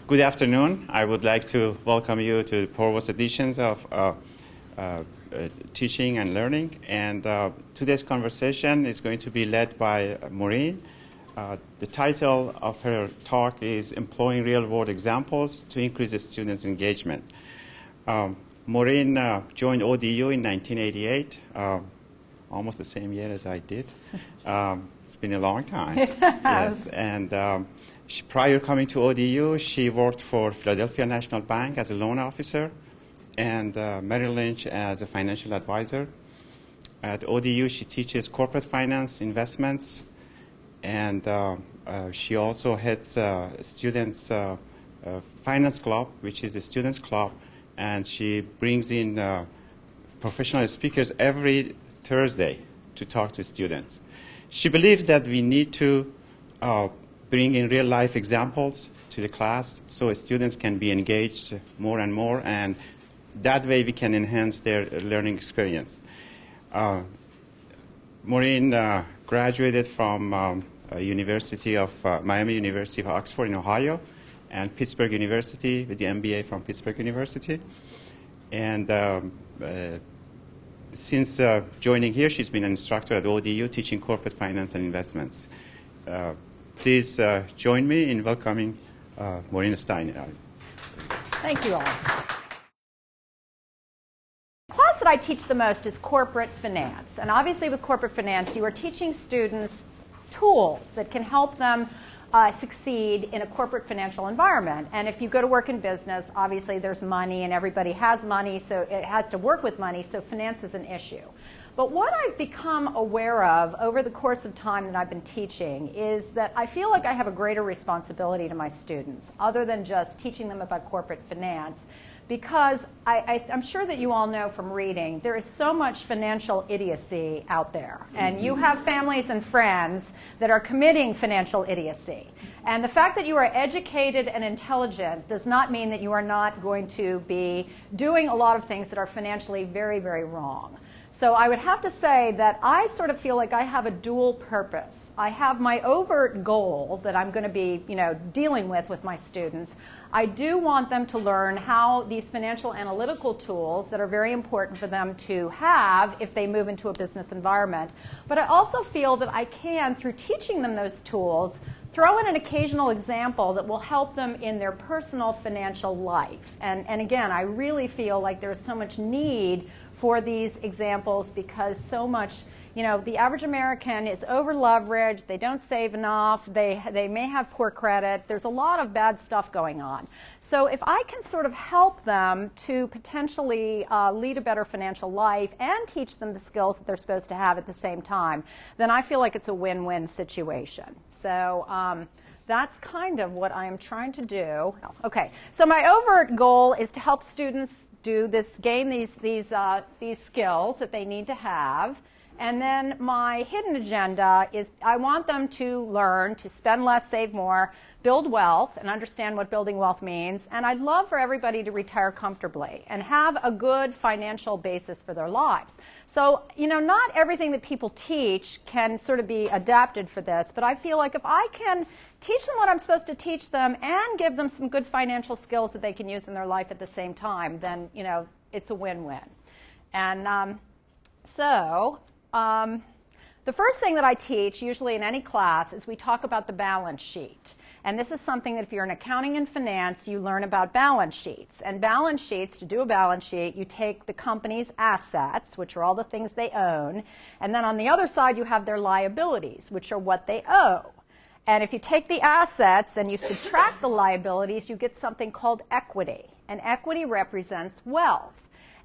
Good afternoon. I would like to welcome you to the Provost editions of Teaching and Learning. And today's conversation is going to be led by Maureen. The title of her talk is Employing Real-World Examples to Increase the Students' Engagement. Maureen joined ODU in 1988, almost the same year as I did. It's been a long time. It has. Yes. And prior coming to ODU, she worked for Philadelphia National Bank as a loan officer and Merrill Lynch as a financial advisor. At ODU, she teaches corporate finance, investments, and she also heads Students Finance Club, which is a students club, and she brings in professional speakers every Thursday to talk to students. She believes that we need to bring in real-life examples to the class so students can be engaged more and more, and that way we can enhance their learning experience. Maureen graduated from Miami University of Oxford in Ohio and Pittsburgh University with the MBA from Pittsburgh University. And since joining here, she's been an instructor at ODU teaching corporate finance and investments. Please join me in welcoming Maureen Stiner. Thank you all. The class that I teach the most is corporate finance. And obviously with corporate finance, you are teaching students tools that can help them succeed in a corporate financial environment. And if you go to work in business, obviously there's money and everybody has money, so it has to work with money, so finance is an issue. But what I've become aware of over the course of time that I've been teaching is that I feel like I have a greater responsibility to my students, other than just teaching them about corporate finance, because I'm sure that you all know from reading, there is so much financial idiocy out there. And you have families and friends that are committing financial idiocy. And the fact that you are educated and intelligent does not mean that you are not going to be doing a lot of things that are financially very, very wrong. So I would have to say that I sort of feel like I have a dual purpose. I have my overt goal that I'm going to be, dealing with my students. I do want them to learn how these financial analytical tools that are very important for them to have if they move into a business environment. But I also feel that I can, through teaching them those tools, throw in an occasional example that will help them in their personal financial life. And again, I really feel like there's so much need for these examples because so much, the average American is over-leveraged, they don't save enough, they may have poor credit, there's a lot of bad stuff going on. So if I can sort of help them to potentially lead a better financial life and teach them the skills that they're supposed to have at the same time, then I feel like it's a win-win situation. So that's kind of what I'm trying to do. Okay, so my overt goal is to help students gain these skills that they need to have. And then my hidden agenda is I want them to learn to spend less, save more, build wealth, and understand what building wealth means. And I'd love for everybody to retire comfortably and have a good financial basis for their lives. So, not everything that people teach can sort of be adapted for this, but I feel like if I can teach them what I'm supposed to teach them and give them some good financial skills that they can use in their life at the same time, then, it's a win-win. And the first thing that I teach, usually in any class, is we talk about the balance sheet. And this is something that if you're in accounting and finance, you learn about balance sheets. And balance sheets, to do a balance sheet, you take the company's assets, which are all the things they own, and then on the other side you have their liabilities, which are what they owe. And if you take the assets and you subtract the liabilities, you get something called equity. And equity represents wealth.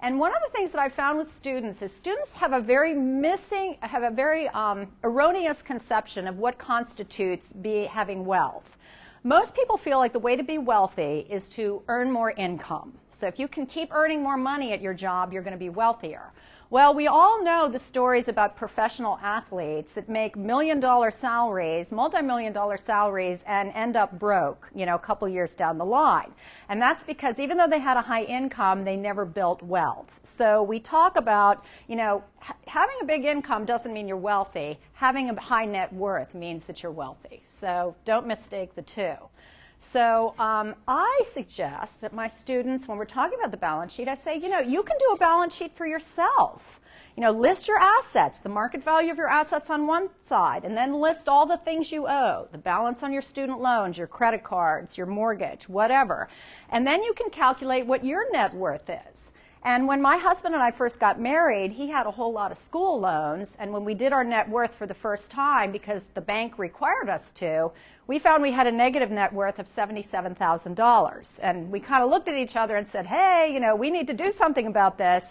And one of the things that I found with students is students have a very erroneous conception of what constitutes having wealth. Most people feel like the way to be wealthy is to earn more income. So if you can keep earning more money at your job, you're going to be wealthier. Well, we all know the stories about professional athletes that make million-dollar salaries, multi-million-dollar salaries, and end up broke, a couple years down the line. And that's because even though they had a high income, they never built wealth. So we talk about, having a big income doesn't mean you're wealthy. Having a high net worth means that you're wealthy. So don't mistake the two. So I suggest that my students, when we're talking about the balance sheet, I say, you can do a balance sheet for yourself. List your assets, the market value of your assets on one side, and then list all the things you owe, the balance on your student loans, your credit cards, your mortgage, whatever. And then you can calculate what your net worth is. And when my husband and I first got married, he had a whole lot of school loans, and when we did our net worth for the first time, because the bank required us to, we found we had a negative net worth of $77,000. And we kind of looked at each other and said, hey, we need to do something about this.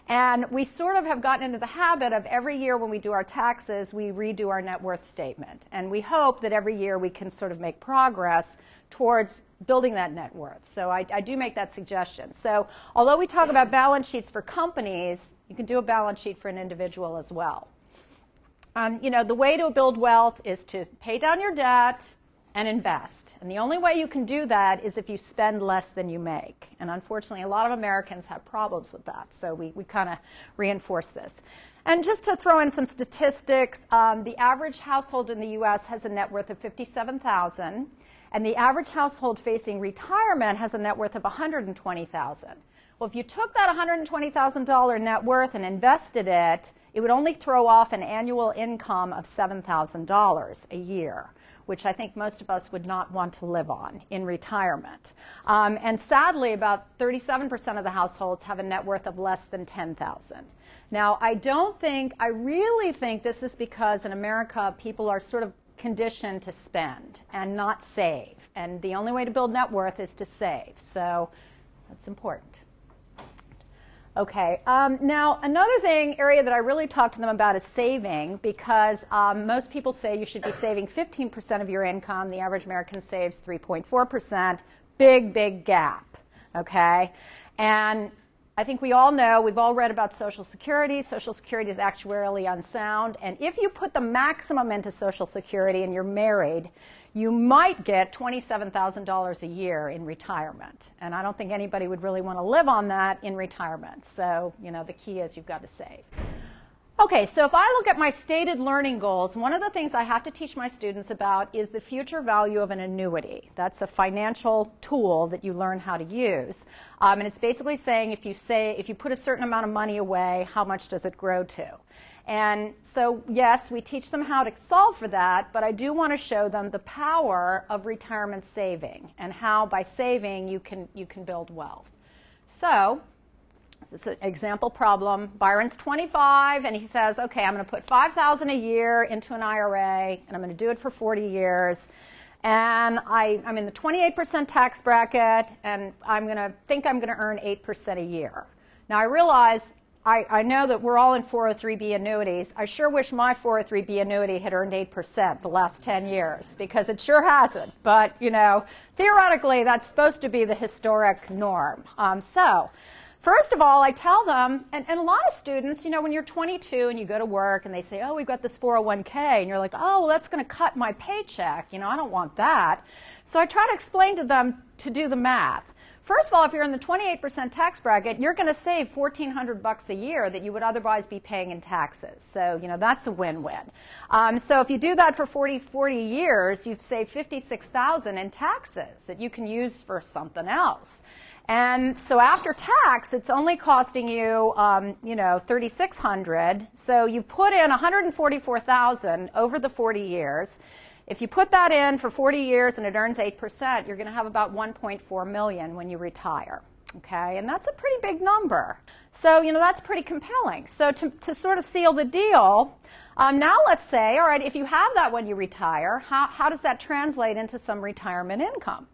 And we sort of have gotten into the habit of every year when we do our taxes, we redo our net worth statement. And we hope that every year we can sort of make progress towards building that net worth. So I do make that suggestion. So although we talk about balance sheets for companies, you can do a balance sheet for an individual as well. The way to build wealth is to pay down your debt and invest. And the only way you can do that is if you spend less than you make. And unfortunately, a lot of Americans have problems with that. So we kind of reinforce this. And just to throw in some statistics, the average household in the U.S. has a net worth of $57,000. And the average household facing retirement has a net worth of $120,000. Well, if you took that $120,000 net worth and invested it, it would only throw off an annual income of $7,000 a year, which I think most of us would not want to live on in retirement. And sadly, about 37% of the households have a net worth of less than $10,000. Now, I really think this is because in America, people are sort of conditioned to spend and not save. And the only way to build net worth is to save. So that's important. Okay, now another area that I really talk to them about is saving, because most people say you should be saving 15% of your income. The average American saves 3.4%. Big gap, okay? And I think we all know, we've all read about Social Security. Social Security is actuarially unsound. And if you put the maximum into Social Security and you're married, you might get $27,000 a year in retirement. And I don't think anybody would really want to live on that in retirement. So, the key is you've got to save. Okay, so if I look at my stated learning goals, one of the things I have to teach my students about is the future value of an annuity. That's a financial tool that you learn how to use. And it's basically saying if you put a certain amount of money away, how much does it grow to? And so, yes, we teach them how to solve for that, but I do want to show them the power of retirement saving and how by saving you can build wealth. So, this is an example problem. Byron's 25, and he says, okay, I'm going to put $5,000 a year into an IRA, and I'm going to do it for 40 years. And I'm in the 28% tax bracket, and I'm going to earn 8% a year. Now, I realize, I know that we're all in 403B annuities. I sure wish my 403B annuity had earned 8% the last 10 years, because it sure hasn't. But, theoretically, that's supposed to be the historic norm. First of all, I tell them, and a lot of students, when you're 22 and you go to work and they say, oh, we've got this 401k, and you're like, oh, well, that's going to cut my paycheck. I don't want that. So I try to explain to them to do the math. First of all, if you're in the 28% tax bracket, you're going to save $1,400 a year that you would otherwise be paying in taxes. So, that's a win-win. So if you do that for 40 years, you've saved $56,000 in taxes that you can use for something else. And so after tax, it's only costing you, $3,600. So you've put in $144,000 over the 40 years. If you put that in for 40 years and it earns 8%, you're going to have about $1.4 million when you retire. Okay, and that's a pretty big number. So, that's pretty compelling. So to sort of seal the deal, now let's say, all right, if you have that when you retire, how does that translate into some retirement income?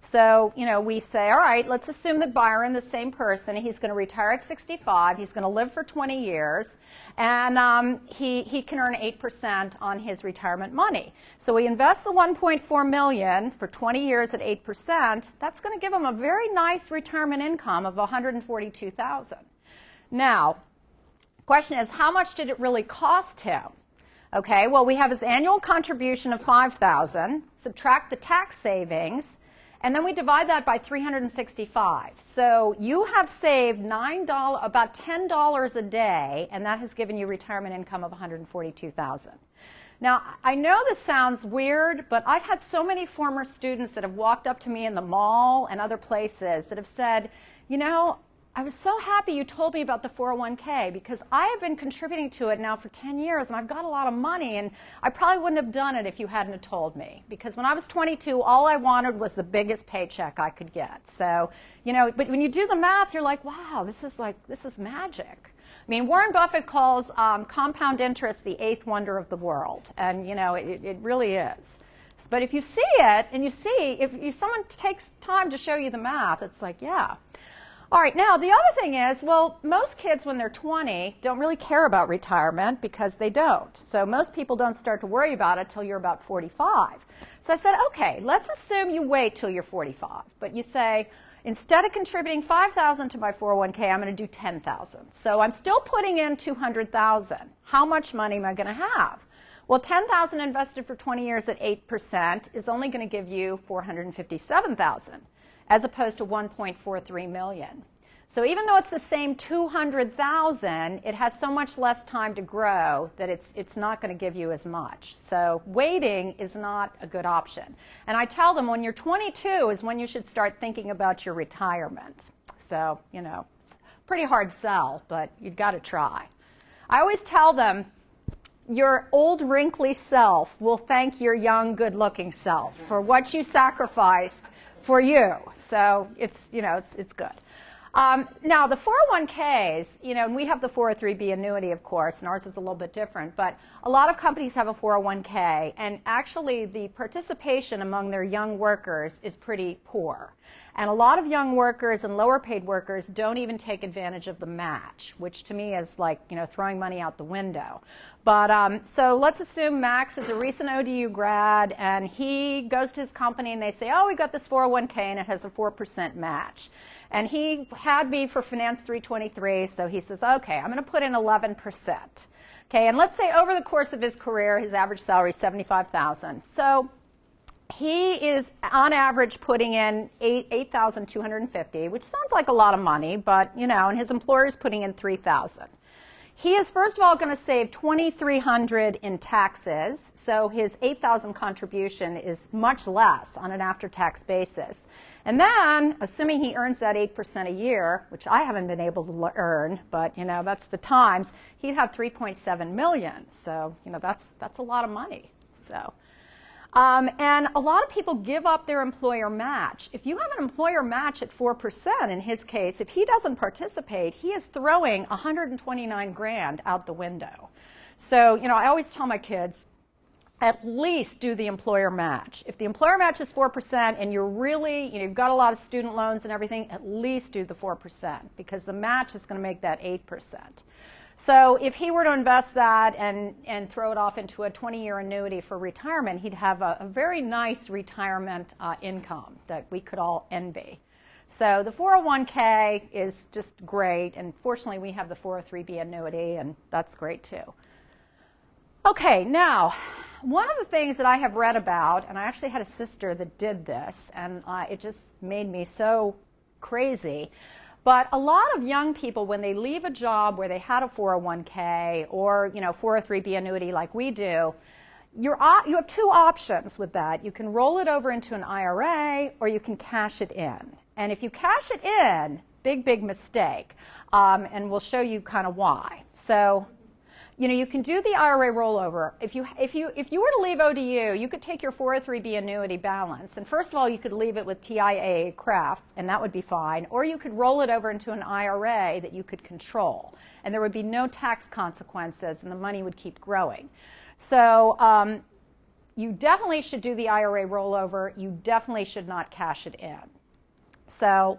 So, we say, all right, let's assume that Byron, the same person, he's going to retire at 65, he's going to live for 20 years, and he can earn 8% on his retirement money. So we invest the $1.4 million for 20 years at 8%. That's going to give him a very nice retirement income of $142,000. Now, the question is, how much did it really cost him? Okay, well, we have his annual contribution of $5,000, subtract the tax savings, and then we divide that by 365. So you have saved about $10 a day, and that has given you retirement income of $142,000. Now, I know this sounds weird, but I've had so many former students that have walked up to me in the mall and other places that have said, you know, I was so happy you told me about the 401k because I have been contributing to it now for 10 years and I've got a lot of money and I probably wouldn't have done it if you hadn't have told me. Because when I was 22, all I wanted was the biggest paycheck I could get. So, you know, but when you do the math, you're like, wow, this is magic. I mean, Warren Buffett calls compound interest the eighth wonder of the world. And, you know, it really is. But if you see it and you see, if someone takes time to show you the math, it's like, yeah. All right, now the other thing is, well, most kids when they're 20 don't really care about retirement because they don't. So most people don't start to worry about it till you're about 45. So I said, okay, let's assume you wait till you're 45. But you say, instead of contributing $5,000 to my 401k, I'm going to do $10,000. So I'm still putting in $200,000. How much money am I going to have? Well, $10,000 invested for 20 years at 8% is only going to give you $457,000. As opposed to 1.43 million. So even though it's the same 200,000, it has so much less time to grow that it's not going to give you as much. So waiting is not a good option. And I tell them when you're 22 is when you should start thinking about your retirement. So, you know, it's a pretty hard sell, but you've got to try. I always tell them, your old wrinkly self will thank your young, good-looking self for what you sacrificed for you. So it's, you know, it's good. Now the 401ks, you know, and we have the 403b annuity, of course, and ours is a little bit different, but a lot of companies have a 401k, and actually the participation among their young workers is pretty poor. And a lot of young workers and lower paid workers don't even take advantage of the match, which to me is like, you know, throwing money out the window. But so let's assume Max is a recent ODU grad and he goes to his company and they say, oh, we got this 401k and it has a 4% match. And he had me for Finance 323, so he says, okay, I'm going to put in 11%. Okay, and let's say over the course of his career, his average salary is $75,000. So he is, on average, putting in $8,250, which sounds like a lot of money, but, you know, and his employer is putting in $3,000. He is, first of all, going to save $2,300 in taxes, so his $8,000 contribution is much less on an after-tax basis. And then, assuming he earns that 8% a year, which I haven't been able to earn, but, you know, that's the times, he'd have $3.7 million. So, you know, that's a lot of money. So. And a lot of people give up their employer match. If you have an employer match at 4%, in his case, if he doesn't participate, he is throwing $129,000 out the window. So, you know, I always tell my kids, at least do the employer match. If the employer match is 4% and you're really, you know, you've got a lot of student loans and everything, at least do the 4% because the match is going to make that 8%. So if he were to invest that and throw it off into a 20-year annuity for retirement, he'd have a very nice retirement income that we could all envy. So the 401k is just great, and fortunately we have the 403b annuity, and that's great too. Okay, now, one of the things that I have read about, and I actually had a sister that did this, and it just made me so crazy. But a lot of young people, when they leave a job where they had a 401k or, you know, 403b annuity like we do, you have two options with that. You can roll it over into an IRA or you can cash it in. And if you cash it in, big mistake. And we'll show you kind of why. So, you know, you can do the IRA rollover. If you were to leave ODU, you could take your 403b annuity balance, and first of all, you could leave it with TIAA Craft, and that would be fine, or you could roll it over into an IRA that you could control, and there would be no tax consequences, and the money would keep growing. So you definitely should do the IRA rollover. You definitely should not cash it in. So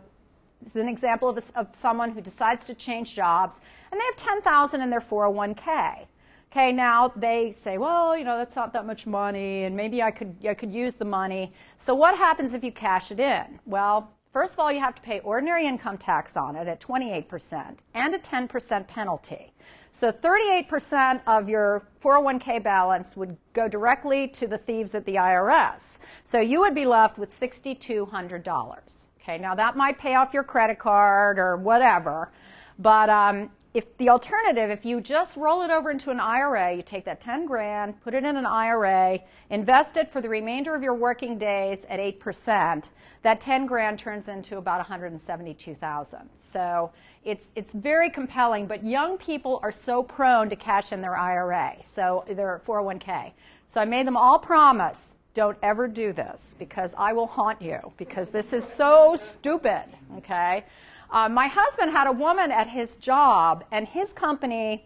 this is an example of someone who decides to change jobs, and they have $10,000 in their 401k. Okay, now they say, well, you know, that's not that much money, and maybe I could use the money. So what happens if you cash it in? Well, first of all, you have to pay ordinary income tax on it at 28% and a 10% penalty. So 38% of your 401k balance would go directly to the thieves at the IRS. So you would be left with $6,200. Okay, now that might pay off your credit card or whatever, but if the alternative, if you just roll it over into an IRA, you take that 10 grand, put it in an IRA, invest it for the remainder of your working days at 8%, that 10 grand turns into about 172,000. So it's very compelling, but young people are so prone to cash in their IRA, so their 401k. So I made them all promise, don't ever do this, because I will haunt you, because this is so stupid, okay? My husband had a woman at his job, and his company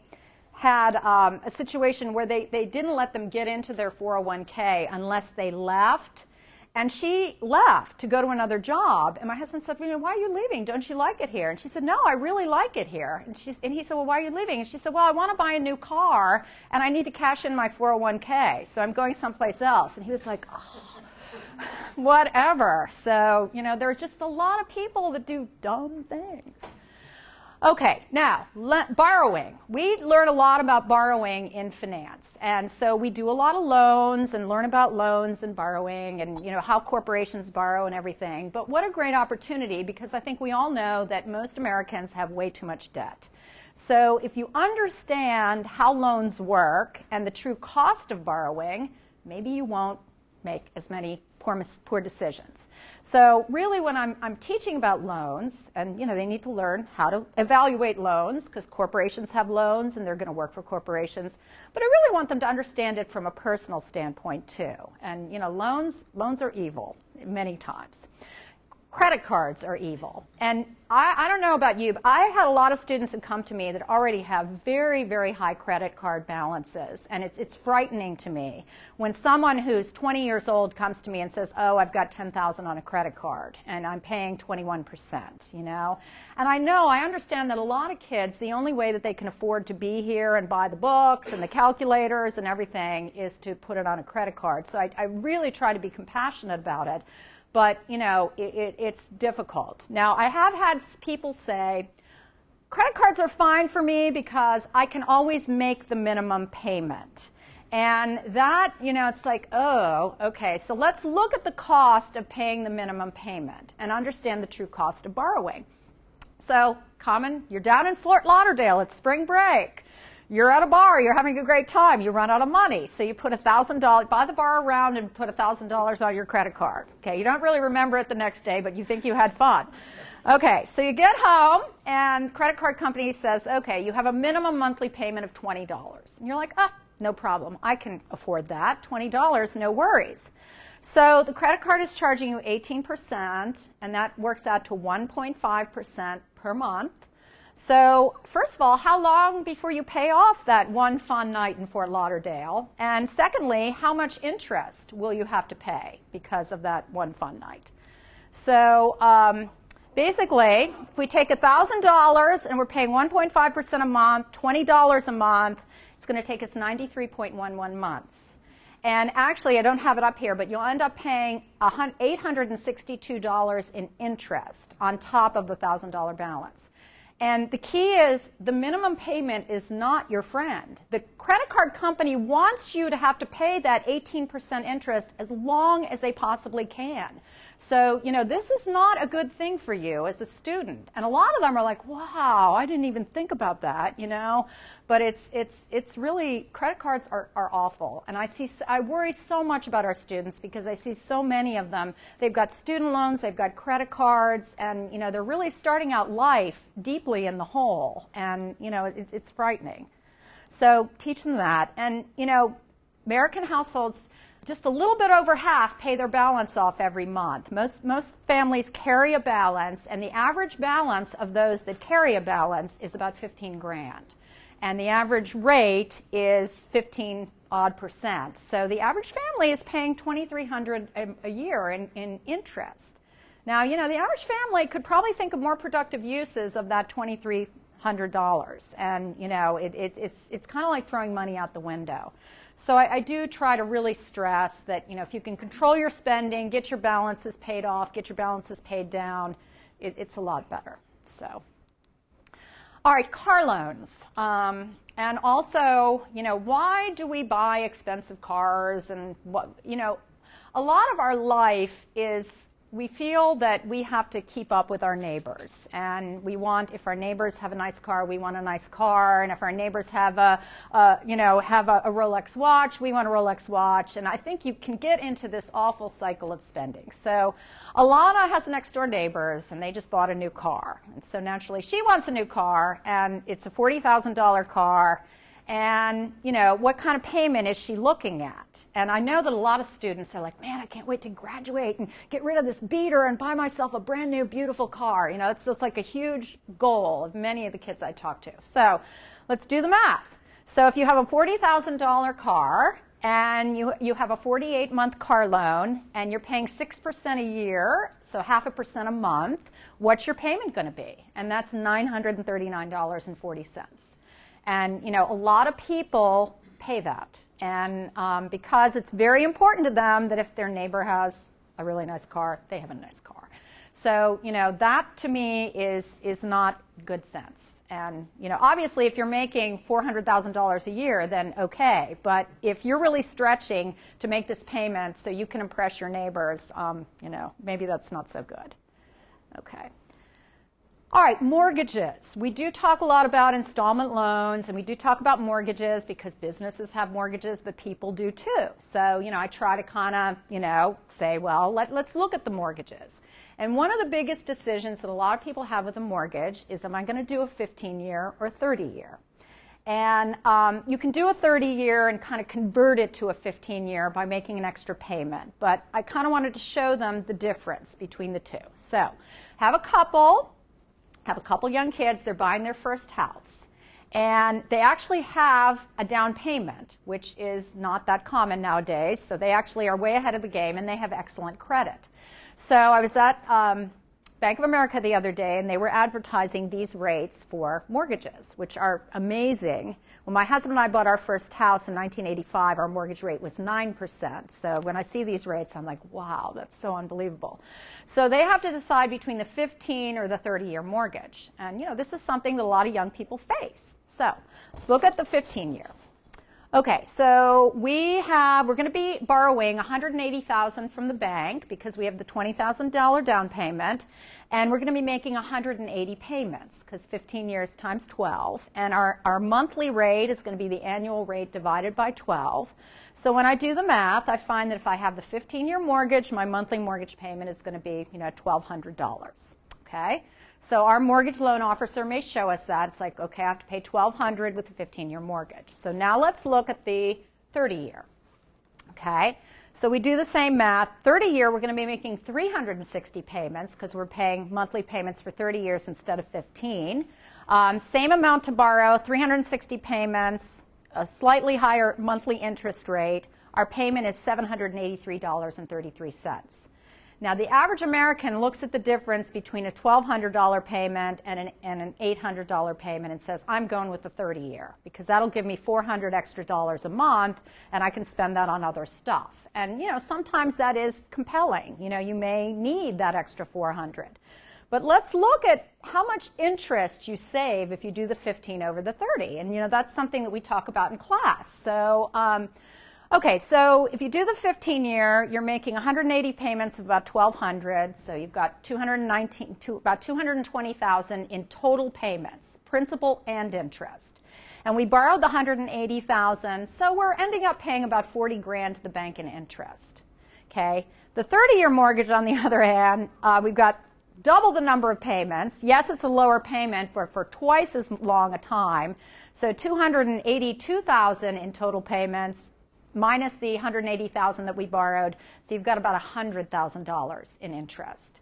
had a situation where they didn't let them get into their 401k unless they left. And she left to go to another job. And my husband said, well, why are you leaving? Don't you like it here? And she said, no, I really like it here. And he said, well, why are you leaving? And she said, well, I want to buy a new car, and I need to cash in my 401k, so I'm going someplace else. And he was like, oh, whatever. So, there are just a lot of people that do dumb things. Okay, now, borrowing. We learn a lot about borrowing in finance. And so we do a lot of loans and learn about loans and borrowing and, how corporations borrow and everything. But what a great opportunity, because I think we all know that most Americans have way too much debt. So if you understand how loans work and the true cost of borrowing, maybe you won't make as many poor decisions. So really when I'm teaching about loans, and they need to learn how to evaluate loans, because corporations have loans and they're going to work for corporations, but I really want them to understand it from a personal standpoint too. And loans are evil many times. Credit cards are evil. And I don't know about you, but I had a lot of students that come to me that already have very, very high credit card balances. And it's frightening to me when someone who's 20 years old comes to me and says, oh, I've got $10,000 on a credit card and I'm paying 21%, And I understand that a lot of kids, the only way that they can afford to be here and buy the books and the calculators and everything is to put it on a credit card. So I really try to be compassionate about it. But, it's difficult. Now, I have had people say, credit cards are fine for me because I can always make the minimum payment. And that, it's like, oh, okay, so let's look at the cost of paying the minimum payment and understand the true cost of borrowing. So, you're down in Fort Lauderdale, it's spring break. You're at a bar, you're having a great time, you run out of money. So you put $1,000, buy the bar around and put $1,000 on your credit card. Okay, you don't really remember it the next day, but you think you had fun. Okay, so you get home and credit card company says, okay, you have a minimum monthly payment of $20. And you're like, no problem, I can afford that, $20, no worries. So the credit card is charging you 18%, and that works out to 1.5% per month. So first of all, how long before you pay off that one fun night in Fort Lauderdale? And secondly, how much interest will you have to pay because of that one fun night? So basically, if we take $1,000 and we're paying 1.5% a month, $20 a month, it's going to take us 93.11 months. And actually, I don't have it up here, but you'll end up paying $862 in interest on top of the $1,000 balance. And the key is the minimum payment is not your friend. The credit card company wants you to have to pay that 18% interest as long as they possibly can. So, this is not a good thing for you as a student. And a lot of them are like, wow, I didn't even think about that, But it's really, credit cards are awful. And I worry so much about our students because I see so many of them. They've got student loans, they've got credit cards, and, they're really starting out life deeply in the hole. And, it's frightening. So teach them that. And, American households, just a little bit over half pay their balance off every month. Most families carry a balance, and the average balance of those that carry a balance is about 15 grand. And the average rate is 15% So the average family is paying $2,300 a year in interest. Now, the average family could probably think of more productive uses of that $2,300. And, it's kind of like throwing money out the window. So I do try to really stress that, if you can control your spending, get your balances paid off, get your balances paid down, it's a lot better. So, all right, car loans. And also, why do we buy expensive cars? And what, a lot of our life is we feel that we have to keep up with our neighbors, and we want, if our neighbors have a nice car, we want a nice car, and if our neighbors have a Rolex watch, we want a Rolex watch, and I think you can get into this awful cycle of spending. So Alana has next door neighbors, and they just bought a new car, and so naturally she wants a new car, and it's a $40,000 car. And, what kind of payment is she looking at? And I know that a lot of students are like, man, I can't wait to graduate and get rid of this beater and buy myself a brand new, beautiful car. It's like a huge goal of many of the kids I talk to. So let's do the math. So if you have a $40,000 car and you have a 48-month car loan and you're paying 6% a year, so 0.5% a month, what's your payment going to be? And that's $939.40. And, a lot of people pay that. And because it's very important to them that if their neighbor has a really nice car, they have a nice car. So, that to me is not good sense. And, obviously if you're making $400,000 a year, then okay. But if you're really stretching to make this payment so you can impress your neighbors, maybe that's not so good. Okay. All right, mortgages. We do talk a lot about installment loans, and we do talk about mortgages because businesses have mortgages, but people do too. So, I try to kind of, say, well, let's look at the mortgages. And one of the biggest decisions that a lot of people have with a mortgage is, am I going to do a 15-year or 30-year? And you can do a 30-year and kind of convert it to a 15-year by making an extra payment. But I kind of wanted to show them the difference between the two. So, have a couple young kids, they're buying their first house, and they actually have a down payment, which is not that common nowadays, so they actually are way ahead of the game, and they have excellent credit. So I was at Bank of America the other day, and they were advertising these rates for mortgages, which are amazing. When my husband and I bought our first house in 1985, our mortgage rate was 9%. So when I see these rates, I'm like, wow, that's so unbelievable. So they have to decide between the 15 or the 30-year mortgage. And, this is something that a lot of young people face. So let's look at the 15-year. Okay, so we're going to be borrowing $180,000 from the bank because we have the $20,000 down payment, and we're going to be making 180 payments because 15 years times 12, and our monthly rate is going to be the annual rate divided by 12. So when I do the math, I find that if I have the 15-year mortgage, my monthly mortgage payment is going to be, $1,200. Okay. So our mortgage loan officer may show us that. It's like, okay, I have to pay $1,200 with a 15-year mortgage. So now let's look at the 30-year. Okay, so we do the same math. 30-year, we're going to be making 360 payments because we're paying monthly payments for 30 years instead of 15. Same amount to borrow, 360 payments, a slightly higher monthly interest rate. Our payment is $783.33. Now, the average American looks at the difference between a $1,200 payment and an $800 payment and says, I'm going with the 30-year because that'll give me $400 extra a month, and I can spend that on other stuff. And, sometimes that is compelling. You may need that extra $400. But let's look at how much interest you save if you do the 15 over the 30. And, that's something that we talk about in class. So, okay, so if you do the 15-year, you're making 180 payments of about $1,200, so you've got about $220,000 in total payments, principal and interest. And we borrowed the $180,000, so we're ending up paying about $40,000 to the bank in interest. Okay, the 30-year mortgage, on the other hand, we've got double the number of payments. Yes, it's a lower payment, but for twice as long a time. So $282,000 in total payments, minus the $180,000 that we borrowed, so you've got about $100,000 in interest.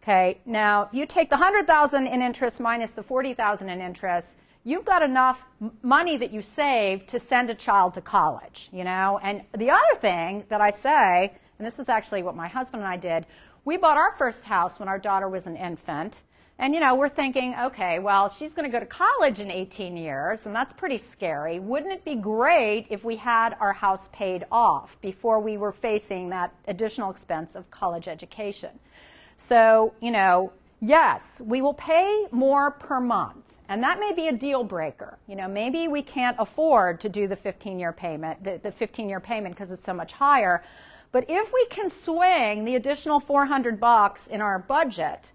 Okay, now if you take the $100,000 in interest minus the $40,000 in interest, you've got enough money that you save to send a child to college, And the other thing that I say, and this is actually what my husband and I did, we bought our first house when our daughter was an infant. And, we're thinking, okay, well, she's going to go to college in 18 years, and that's pretty scary. Wouldn't it be great if we had our house paid off before we were facing that additional expense of college education? So, yes, we will pay more per month, and that may be a deal breaker. Maybe we can't afford to do the 15-year payment, the 15-year payment because it's so much higher. But if we can swing the additional $400 in our budget,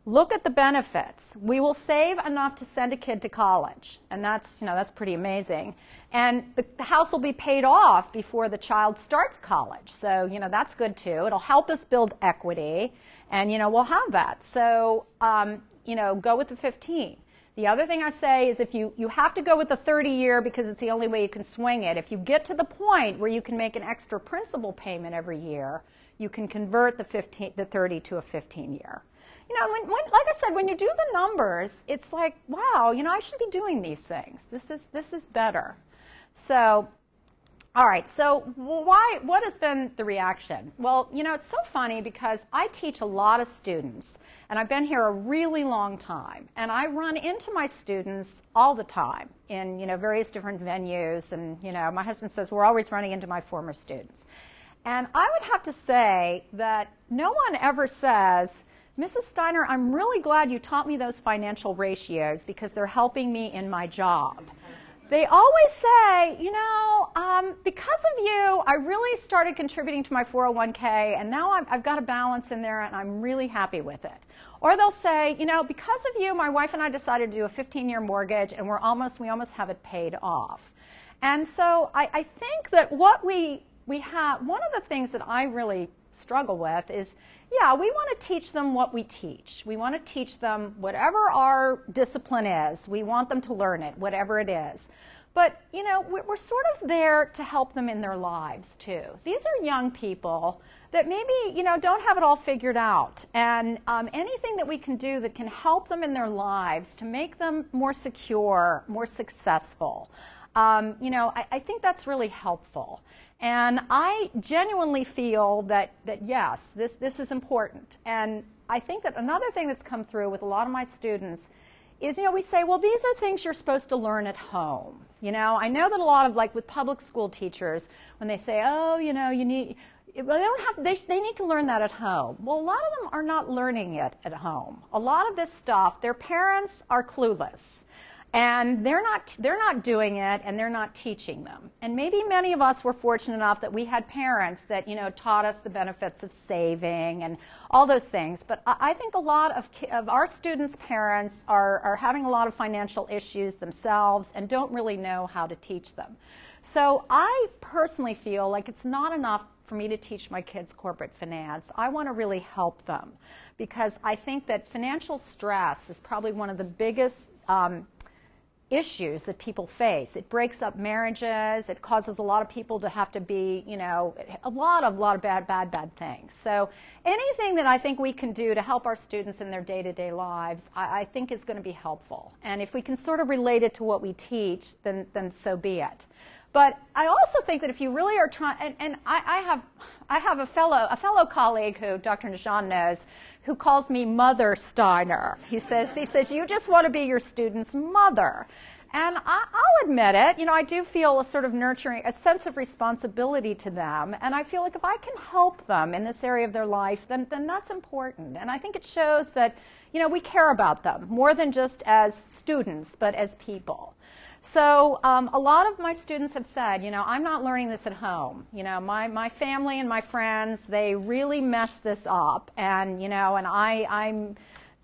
look at the benefits. We will save enough to send a kid to college, and that's pretty amazing. And the house will be paid off before the child starts college, so that's good too. It'll help us build equity, and we'll have that. So go with the 15. The other thing I say is if you have to go with the 30-year because it's the only way you can swing it. If you get to the point where you can make an extra principal payment every year, you can convert the 30 to a 15-year. Like I said, when you do the numbers, it's like, wow, I should be doing these things. This is better. So, all right, so what has been the reaction? Well, it's so funny because I teach a lot of students, and I've been here a really long time, and I run into my students all the time in, various different venues, and, my husband says we're always running into my former students. And I would have to say that no one ever says, Mrs. Stiner, I'm really glad you taught me those financial ratios because they're helping me in my job. They always say, because of you, I really started contributing to my 401k, and now I've got a balance in there, and I'm really happy with it. Or they'll say, because of you, my wife and I decided to do a 15-year mortgage, and we almost have it paid off. And so I think that what we have, one of the things that I really struggle with is, yeah, we want to teach them what we teach. We want to teach them whatever our discipline is. We want them to learn it, whatever it is. But, we're sort of there to help them in their lives, too. These are young people that maybe, don't have it all figured out. And anything that we can do that can help them in their lives to make them more secure, more successful, I think that's really helpful. And I genuinely feel that yes, this is important. And I think that another thing that's come through with a lot of my students is, we say, well, these are things you're supposed to learn at home. I know that a lot of, like with public school teachers, when they say, oh, you need, well, they need to learn that at home. Well, a lot of them are not learning it at home. A lot of this stuff, their parents are clueless. And they're not doing it, and they're not teaching them. And maybe many of us were fortunate enough that we had parents that taught us the benefits of saving and all those things. But I think a lot of our students' parents are having a lot of financial issues themselves and don't really know how to teach them. So I personally feel like it's not enough for me to teach my kids corporate finance. I want to really help them because I think that financial stress is probably one of the biggest issues that people face. It breaks up marriages. It causes a lot of people to have to be, a lot of bad things. So anything that I think we can do to help our students in their day-to-day lives, I think is going to be helpful. And if we can sort of relate it to what we teach, then so be it. But I also think that if you really are trying, and I have a fellow colleague who Dr. Najan knows, who calls me Mother Steiner. He says, you just want to be your student's mother. And I'll admit it, I do feel a sort of nurturing, a sense of responsibility to them. And I feel like if I can help them in this area of their life, then that's important. And I think it shows that, we care about them more than just as students, but as people. So a lot of my students have said, I'm not learning this at home. My family and my friends, they really mess this up, and I'm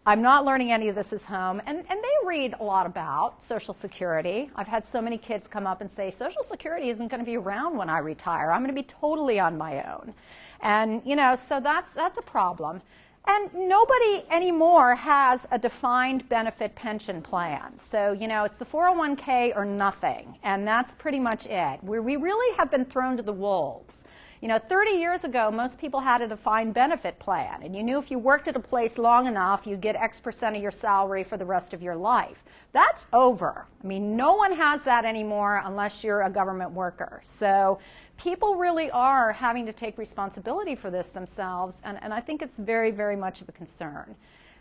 not learning any of this at home. And they read a lot about Social Security. I've had so many kids come up and say, Social Security isn't going to be around when I retire. I'm going to be totally on my own. And so that's a problem. And nobody anymore has a defined benefit pension plan. So, it's the 401k or nothing, and that's pretty much it. We really have been thrown to the wolves. 30 years ago, most people had a defined benefit plan, and you knew if you worked at a place long enough, you'd get X% of your salary for the rest of your life. That's over. I mean, no one has that anymore unless you're a government worker. So people really are having to take responsibility for this themselves, and I think it's very, very much of a concern.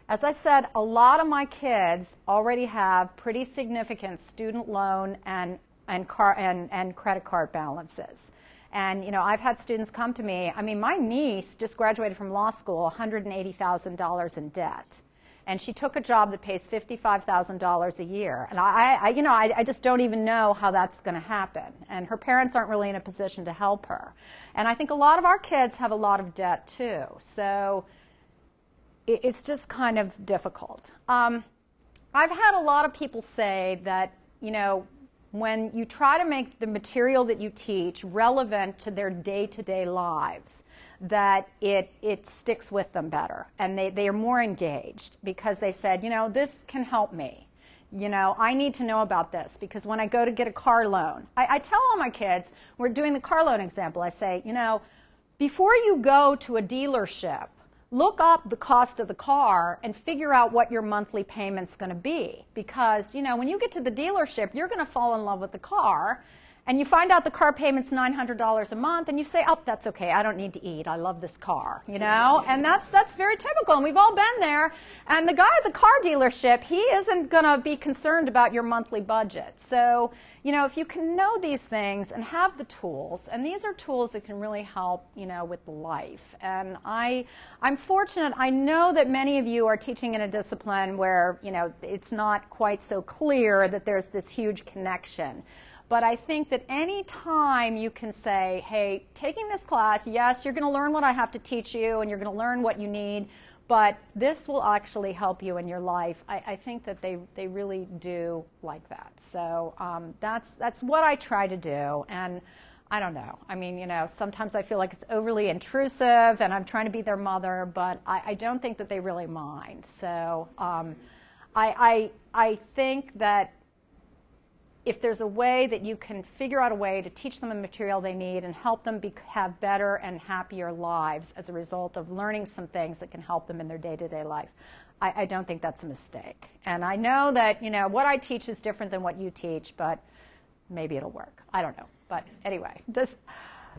As I said, a lot of my kids already have pretty significant student loan and credit card balances. And, I've had students come to me. I mean, my niece just graduated from law school, $180,000 in debt. and she took a job that pays $55,000 a year. And I just don't even know how that's going to happen. And her parents aren't really in a position to help her. And I think a lot of our kids have a lot of debt too. So it's just kind of difficult. I've had a lot of people say that, when you try to make the material that you teach relevant to their day-to-day lives, that it sticks with them better, and they are more engaged because they said, this can help me. I need to know about this because when I go to get a car loan, I tell all my kids, we're doing the car loan example, I say, before you go to a dealership, look up the cost of the car and figure out what your monthly payment's going to be. Because, when you get to the dealership, you're going to fall in love with the car, and you find out the car payment's $900 a month, and you say, oh, that's okay, I don't need to eat, I love this car, And that's very typical, and we've all been there. And the guy at the car dealership, he isn't going to be concerned about your monthly budget. So, if you can know these things and have the tools, and these are tools that can really help, with life. And I'm fortunate, I know that many of you are teaching in a discipline where, it's not quite so clear that there's this huge connection. But I think that any time you can say, hey, taking this class, yes, you're going to learn what I have to teach you, and you're going to learn what you need, but this will actually help you in your life. I think that they really do like that. So that's what I try to do. And I don't know. I mean, sometimes I feel like it's overly intrusive, and I'm trying to be their mother, but I don't think that they really mind. So I think that if there's a way that you can figure out a way to teach them the material they need and help them have better and happier lives as a result of learning some things that can help them in their day-to-day life, I don't think that's a mistake. And I know that, what I teach is different than what you teach, but maybe it'll work. I don't know. But anyway, and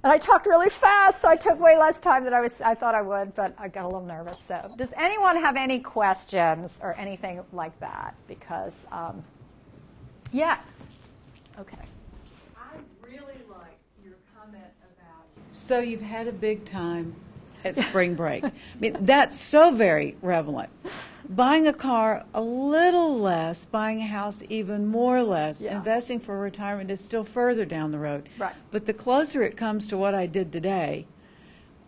I talked really fast, so I took way less time than I thought I would, but I got a little nervous. So does anyone have any questions or anything like that? Because, yes. Okay. I really like your comment about, so you've had a big time at spring break. I mean, that's so very relevant. Buying a car a little less, buying a house even more less, investing for retirement is still further down the road. Right. But the closer it comes to what I did today,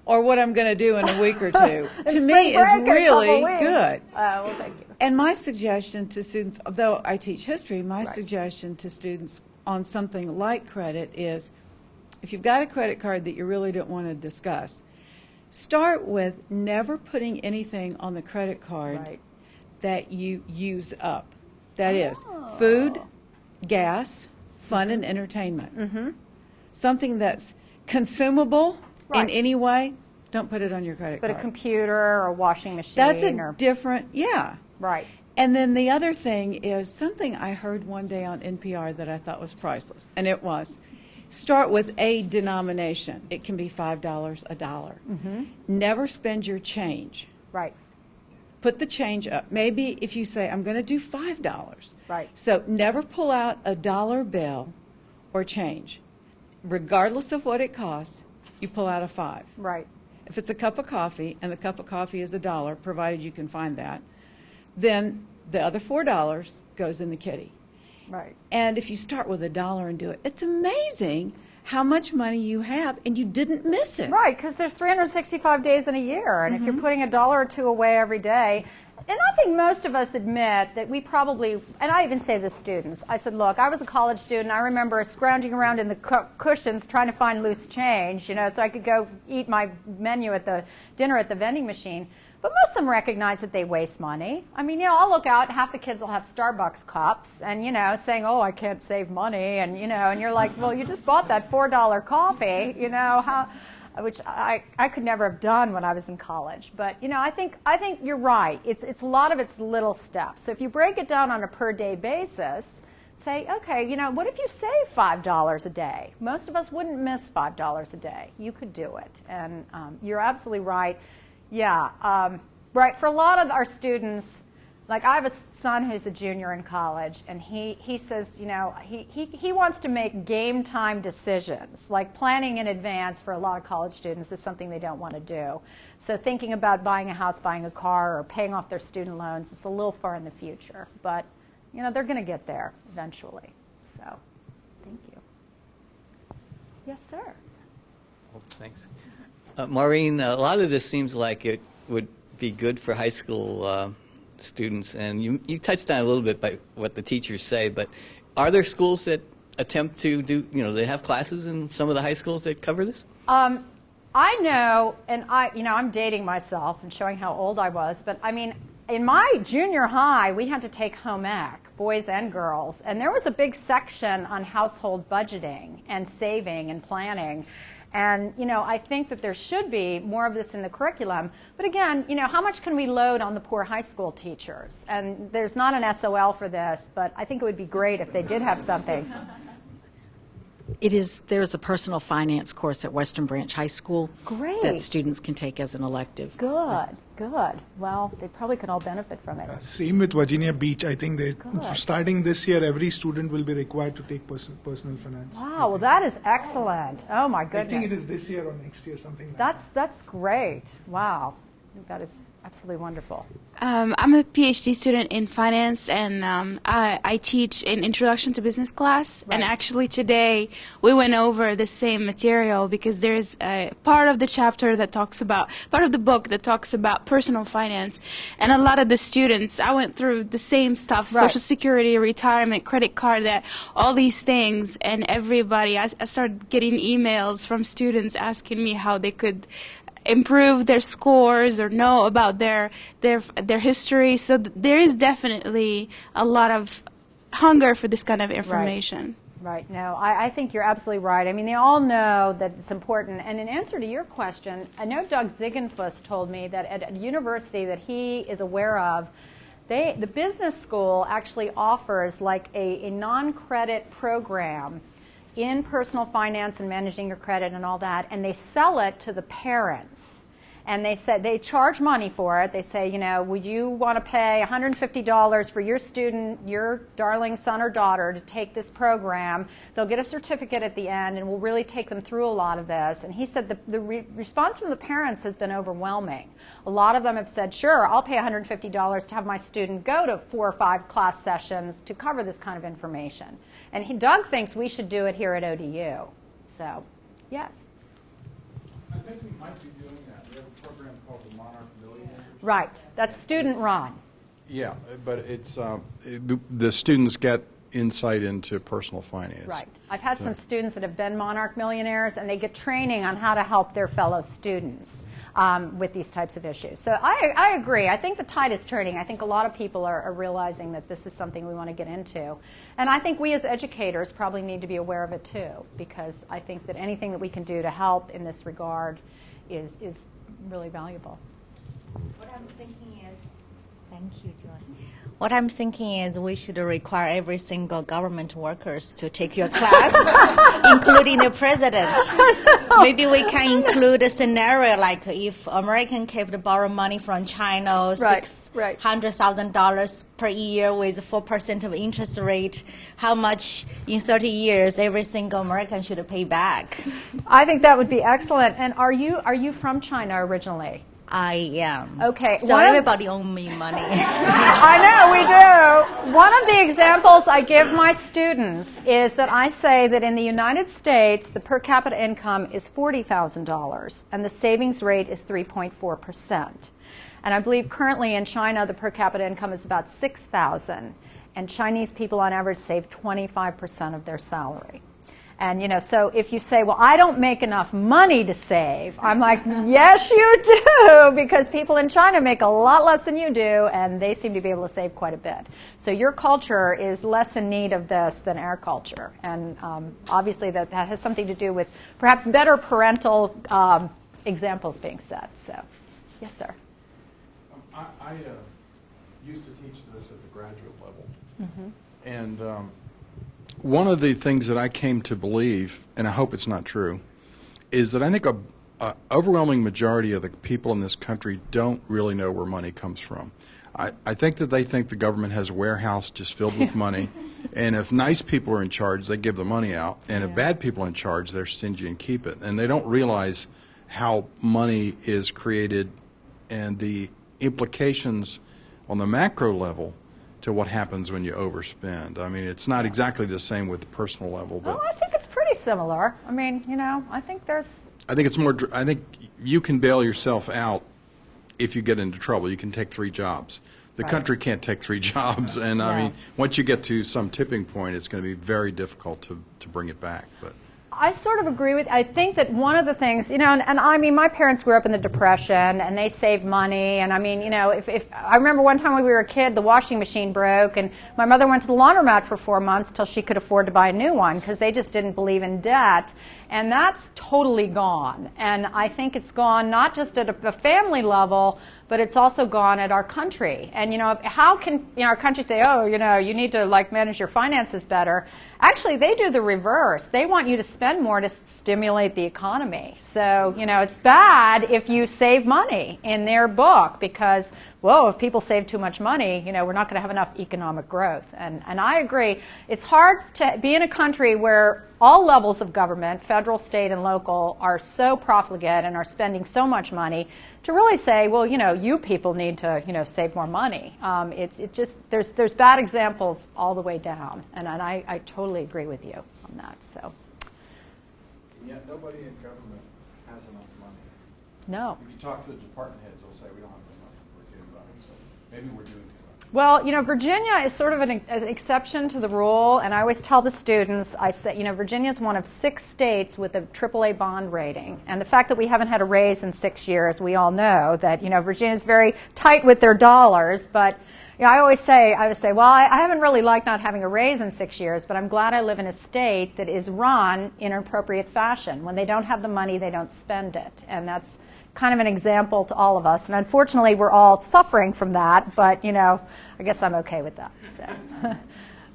or what I'm going to do in a week or two, to me is really good. Well, thank you. And my suggestion to students, although I teach history, my suggestion to students on something like credit is, if you've got a credit card that you really don't want to discuss, start with never putting anything on the credit card that you use up. That is food, gas, fun and entertainment. Something that's consumable in any way, don't put it on your credit card. But a computer or a washing machine. That's a different, Right. And then the other thing is something I heard one day on NPR that I thought was priceless, and it was, start with a denomination. It can be $5, $1. Never spend your change. Right. Put the change up. Maybe if you say, I'm going to do $5. Right. So never pull out a dollar bill or change. Regardless of what it costs, you pull out a 5. Right. If it's a cup of coffee, and the cup of coffee is $1, provided you can find that, then the other $4 goes in the kitty. Right. And if you start with $1 and do it, it's amazing how much money you have, and you didn't miss it. Right, because there's 365 days in a year, and if you're putting $1 or $2 away every day, and I think most of us admit that we probably, and I even say this to students, I said, look, I was a college student, I remember scrounging around in the cushions trying to find loose change, so I could go eat my menu at the dinner at the vending machine. But most of them recognize that they waste money. I mean, I'll look out, half the kids will have Starbucks cups and, saying, oh, I can't save money. And, and you're like, well, you just bought that $4 coffee, which I could never have done when I was in college. But, I think you're right. It's a lot of it's little steps. So if you break it down on a per day basis, say, okay, what if you save $5 a day? Most of us wouldn't miss $5 a day. You could do it. And you're absolutely right. Yeah, right. For a lot of our students, Like, I have a son who's a junior in college, and he says, you know, he wants to make game time decisions. Like, planning in advance for a lot of college students is something they don't want to do. So thinking about buying a house, buying a car, or paying off their student loans, it's a little far in the future. But, you know, they're going to get there eventually. So, thank you. Yes, sir. Well, thanks. Maureen, a lot of this seems like it would be good for high school students, and you touched on it a little bit by what the teachers say, but are there schools that attempt to do, you know, they have classes in some of the high schools that cover this? I know, and I'm dating myself and showing how old I was, but I mean, in my junior high, we had to take home ec, boys and girls, and there was a big section on household budgeting and saving and planning. And, you know, I think that there should be more of this in the curriculum. But again, you know, how much can we load on the poor high school teachers? And there's not an SOL for this, but I think it would be great if they did have something. There's a personal finance course at Western Branch High School. Great. That students can take as an elective. Good, good. Well, they probably can all benefit from it. Same with Virginia Beach. I think starting this year, every student will be required to take personal finance. Wow, well, that is excellent. Oh, my goodness. I think it is this year or next year, something like that. That's great. Wow. I think that is absolutely wonderful. I'm a PhD student in finance, and I teach an introduction to business class. Right. And actually today we went over the same material because there's a part of the chapter that talks about, part of the book that talks about personal finance. And a lot of the students, I went through the same stuff, Right. Social Security, retirement, credit card, that all these things. And everybody, I started getting emails from students asking me how they could improve their scores or know about their history. So there is definitely a lot of hunger for this kind of information. Right. No, I think you're absolutely right. I mean, they all know that it's important. And in answer to your question, I know Doug Ziegenfuss told me that at a university that he is aware of, the business school actually offers like a non-credit program in personal finance and managing your credit and all that, and they sell it to the parents. And they said they charge money for it. They say, you know, would you want to pay $150 for your student, your darling son or daughter, to take this program? They'll get a certificate at the end, and we'll really take them through a lot of this. And he said the response from the parents has been overwhelming. A lot of them have said, sure, I'll pay $150 to have my student go to 4 or 5 class sessions to cover this kind of information. And Doug thinks we should do it here at ODU. So, yes. I think we might be doing that. We have a program called the Monarch Millionaires. Right. That's student run. Yeah, but it's the students get insight into personal finance. Right. I've had some students that have been Monarch Millionaires, and they get training on how to help their fellow students with these types of issues. So I agree. I think the tide is turning. I think a lot of people are realizing that this is something we want to get into. And I think we as educators probably need to be aware of it too, because I think that anything that we can do to help in this regard is really valuable. What I'm thinking is, thank you, Joy. What I'm thinking is we should require every single government workers to take your class, including the president. Maybe we can include a scenario like if American kept borrow money from China, $600,000 per year with 4% of interest rate, how much in 30 years every single American should pay back? I think that would be excellent. And are you from China originally? I am. Okay. So everybody owes me money. I know, we do. One of the examples I give my students is that I say that in the United States, the per capita income is $40,000, and the savings rate is 3.4%. And I believe currently in China, the per capita income is about $6,000, and Chinese people on average save 25% of their salary. And, you know, so if you say, well, I don't make enough money to save, I'm like, yes, you do, because people in China make a lot less than you do, and they seem to be able to save quite a bit. So your culture is less in need of this than our culture. And obviously that has something to do with perhaps better parental examples being set. So, yes, sir. I used to teach this at the graduate level. Mm-hmm. And one of the things that I came to believe, and I hope it's not true, is that I think an overwhelming majority of the people in this country don't really know where money comes from. I think that they think the government has a warehouse just filled with money, and if nice people are in charge, they give the money out, and if bad people are in charge, they're stingy and keep it. And they don't realize how money is created and the implications on the macro level to what happens when you overspend. I mean, it's not exactly the same with the personal level, but I think it's pretty similar. I mean, you know, I think it's more. I think you can bail yourself out if you get into trouble. You can take 3 jobs. The country can't take 3 jobs, and I mean, once you get to some tipping point, it's going to be very difficult to bring it back. But I sort of agree with. I think that one of the things, you know, and I mean, my parents grew up in the Depression, and they saved money. And I mean, you know, if I remember one time when we were a kid, the washing machine broke, and my mother went to the laundromat for 4 months till she could afford to buy a new one because they just didn't believe in debt. And that's totally gone. And I think it's gone not just at a family level, but it's also gone at our country. And, you know, how can our country say, oh, you know, you need to, like, manage your finances better? Actually, they do the reverse. They want you to spend more to stimulate the economy. So, you know, it's bad if you save money in their book because, whoa, if people save too much money, you know, we're not going to have enough economic growth. And I agree. It's hard to be in a country where all levels of government, federal, state, and local, are so profligate and are spending so much money to really say, well, you know, you people need to, you know, save more money. There's bad examples all the way down, and I totally agree with you on that. So. And yet nobody in government has enough money. No. If you talk to the department heads, they'll say we don't have enough money. We're getting by. So maybe we're doing too much. Well, you know, Virginia is sort of an exception to the rule, and I always tell the students, I say, you know, Virginia is one of 6 states with a AAA bond rating, and the fact that we haven't had a raise in 6 years, we all know that, you know, Virginia is very tight with their dollars, but you know, I would say, well, I haven't really liked not having a raise in 6 years, but I'm glad I live in a state that is run in an appropriate fashion. When they don't have the money, they don't spend it, and that's kind of an example to all of us. And unfortunately, we're all suffering from that, but, you know, I guess I'm okay with that. So.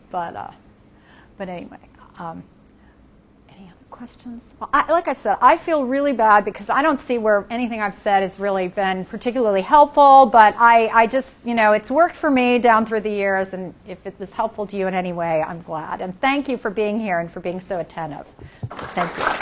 But anyway, any other questions? Well, like I said, I feel really bad because I don't see where anything I've said has really been particularly helpful, but I just, you know, it's worked for me down through the years, and if it was helpful to you in any way, I'm glad. And thank you for being here and for being so attentive. So thank you.